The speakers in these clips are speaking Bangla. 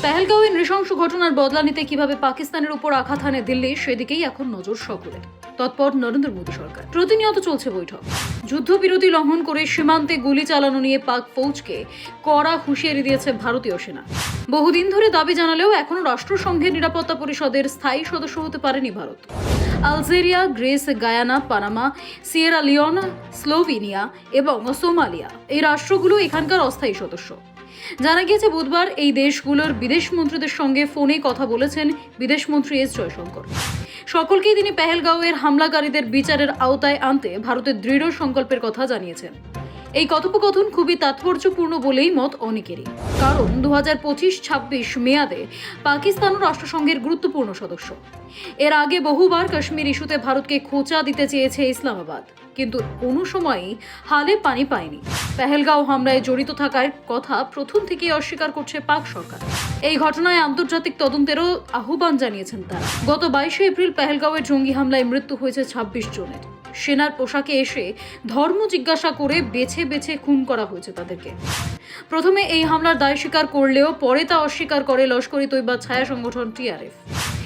পেহেলগাঁওয়ে নৃশংস ঘটনার বদলা নিতে কিভাবে পাকিস্তানের উপর আঘাত হানে দিল্লি, সেদিকেই এখন নজর সকলের। তৎপর নরেন্দ্র মোদী সরকার। প্রতিনিয়ত চলছে বৈঠক। যুদ্ধবিরতি লঙ্ঘন করে সীমান্তে গুলি চালানো নিয়ে পাক ফৌজকে কড়া হুঁশিয়ারি দিয়েছে ভারতীয় সেনা। বহুদিন ধরে দাবি জানালেও এখনো রাষ্ট্রসংঘের নিরাপত্তা পরিষদের স্থায়ী সদস্য হতে পারেনি Bharat. Algeria, Greece, Guyana, Panama, Sierra Leone, Slovenia এবং সোমালিয়া এই রাষ্ট্রগুলো এখানকার অস্থায়ী সদস্য। জানা গিয়েছে বুধবার এই দেশগুলোর বিদেশ মন্ত্রীদের সঙ্গে ফোনে কথা বলেছেন বিদেশমন্ত্রী এস জয়শঙ্কর। সকলকেই তিনি পেহেলগাঁওয়ের হামলাকারীদের বিচারের আওতায় আনতে ভারতের দৃঢ় সংকল্পের কথা জানিয়েছেন। এই কথোপকথন খুবই তাৎপর্যপূর্ণ বলেই মত অনেকেরই, কারণ 2025-26 মেয়াদে পাকিস্তানও রাষ্ট্রসংঘের গুরুত্বপূর্ণ সদস্য। এর আগে বহুবার কাশ্মীর ইস্যুতে ভারতকে খোঁচা দিতে চেয়েছে ইসলামাবাদ, কিন্তু কোনো সময়ই হালে পানি পায়নি। পেহেলগাঁও হামলায় জড়িত থাকার কথা প্রথম থেকেই অস্বীকার করছে পাক সরকার। এই ঘটনায় আন্তর্জাতিক তদন্তেরও আহ্বান জানিয়েছেন তারা। গত 22 এপ্রিল পেহেলগাঁওয়ের জঙ্গি হামলায় মৃত্যু হয়েছে 26 জনের। সেনার পোশাকে এসে ধর্ম জিজ্ঞাসা করে বেছে বেছে খুন করা হয়েছে তাদেরকে। প্রথমে এই হামলার দায় স্বীকার করলেও পরে তা অস্বীকার করে লস্কর-ই তৈবা ছায়া সংগঠন টিআরএফ।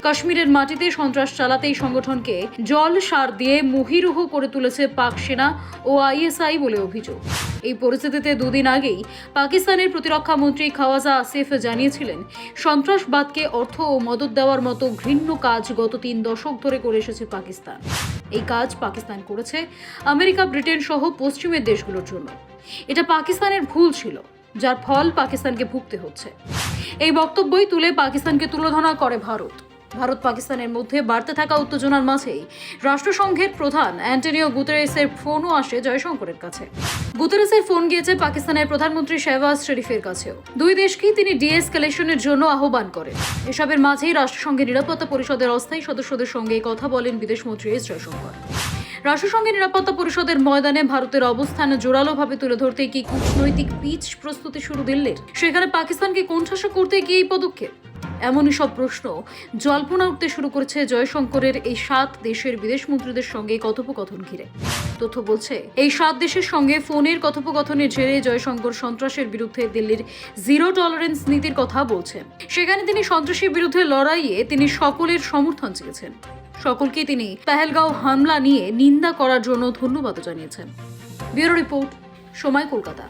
কাশ্মীরের মাটিতে সন্ত্রাস চালাতেই সংগঠনকে জল সার দিয়ে মহীরুহ করে তুলেছে পাক সেনা ও আইএসআই বলে অভিযোগ। এই পরিস্থিতিতে দুদিন আগেই পাকিস্তানের প্রতিরক্ষা মন্ত্রী খাওয়াজা আসিফ জানিয়েছিলেন, সন্ত্রাসবাদকে অর্থ ও মদত দেওয়ার মতো ঘৃণ্য কাজ গত 3 দশক ধরে করে এসেছে পাকিস্তান। এই কাজ পাকিস্তান করেছে আমেরিকা, ব্রিটেন সহ পশ্চিমের দেশগুলোর জন্য। এটা পাকিস্তানের ভুল ছিল, যার ফল পাকিস্তানকে ভুগতে হচ্ছে। এই বক্তব্যই তুলে পাকিস্তানকে তুলোধনা করে ভারত। ভারত পাকিস্তানের মধ্যে বাড়তে থাকা উত্তেজনার মাঝেই রাষ্ট্রসংঘের প্রধান অ্যান্টনিও গুতেরেসের ফোনও আসে জয়শঙ্করের কাছে। গুতেরেসের ফোন গিয়েছে পাকিস্তানের প্রধানমন্ত্রী শেহবাজ শরীফের কাছেও। দুই দেশকেই তিনি ডিএসকেলেশনের জন্য আহ্বান করেন। এসবের মাঝেই রাষ্ট্রসংঘের নিরাপত্তা পরিষদের অস্থায়ী সদস্যদের সঙ্গে কথা বলেন বিদেশমন্ত্রী এস জয়শঙ্কর। রাষ্ট্রসংঘের নিরাপত্তা পরিষদের ময়দানে ভারতের অবস্থান জোরালোভাবে তুলে ধরতে কি কূটনৈতিক পিচ প্রস্তুতি শুরু দিল্লির? সেখানে পাকিস্তানকে কোণঠাসা করতে গিয়ে এই পদক্ষেপ? এমনই সব প্রশ্ন জল্পনা উঠতে শুরু করেছে জয়শঙ্করের এই 7 দেশের বিদেশমন্ত্রীদের সঙ্গে কথোপকথন ঘিরে। তথ্য বলছে, এই 7 দেশের সঙ্গে ফোনের কথোপকথনের জেরে জয়শঙ্কর সন্ত্রাসের বিরুদ্ধে দিল্লির জিরো টলারেন্স নীতির কথা বলছেন। সেখানে তিনি সন্ত্রাসের বিরুদ্ধে লড়াইয়ে তিনি সকলের সমর্থন চেয়েছেন। সকলকে তিনি পেহেলগাঁও হামলা নিয়ে নিন্দা করার জন্য ধন্যবাদ জানিয়েছেন। ব্যুরো রিপোর্ট, সময়, কলকাতা।